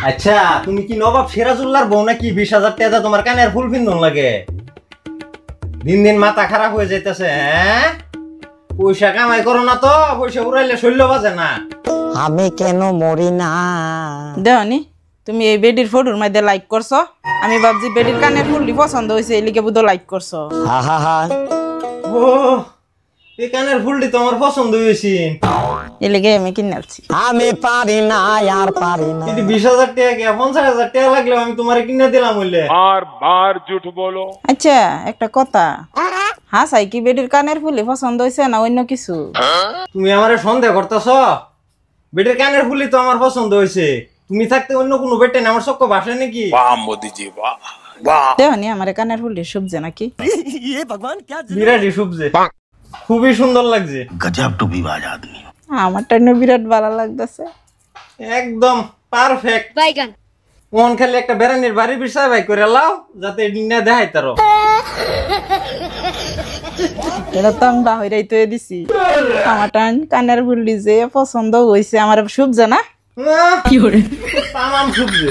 আচ্ছা তুমি কি নবাব সিরাজুল্লাহর বউ নাকি? 20,000 টাকা তোমার কানের ফুল পিন্দন লাগে। দিন দিন মাথা খারাপ হয়ে যাইতেছে। হ্যাঁ, পয়সা কামাই করো না তো, পয়সা উড়াইলে শৈল্য বাজে না। আমি কেন মরি না? দেওয়ানি তুমি এই বেডির ফটোর মধ্যে লাইক করছো, আমি ভাবছি বেডির কানের ফুলটি পছন্দ হয়েছে, এই লিগে বুধ লাইক করছো। হা হা হা। ও, এই কানের ফুলটি তো আমার পছন্দ হয়েছে, এই লিগে আমি কিনে আনছি। আমি পারি না, আর পারি না। কিন্তু 20,000 টাকা কি 50,000 টাকা লাগলে আমি তোমার কিনে দিলাম হইলে। बार झूठ बोलो। আচ্ছা একটা কথা, হ্যাঁ সাই কি বেডির কানের ফুলি পছন্দ হয়েছে না অন্য কিছু? তুমি আমারে সন্দেহ করতেছ? বেটের কানের ফুলই তো আমার পছন্দ হয়েছে, তুমি থাকতে অন্য কোনো বেটে না আমার চক্ষ ভাসে নাকি? वाह मोदी जी वाह वाह। দেওয়ানি আমার কানের ফুলি সবজে নাকি? বিরাটই সবজি, খুবই সুন্দর লাগছে। गजब टूबीबाज आदमी। আমারটা না বিরাট ভালো লাগতেছে। একদম পারফেক্ট। বাইগান মন খালি একটা বেড়ানির বাড়ি বিষয় ভাই করে লাও, যাতে ডিনা দেখাই তারো। এটা তো আমি বাহিরাই তো দিছি। আমারটা কানের ফুলি যে পছন্দ হয়েছে আমার সবজে না। তামাম সবজি।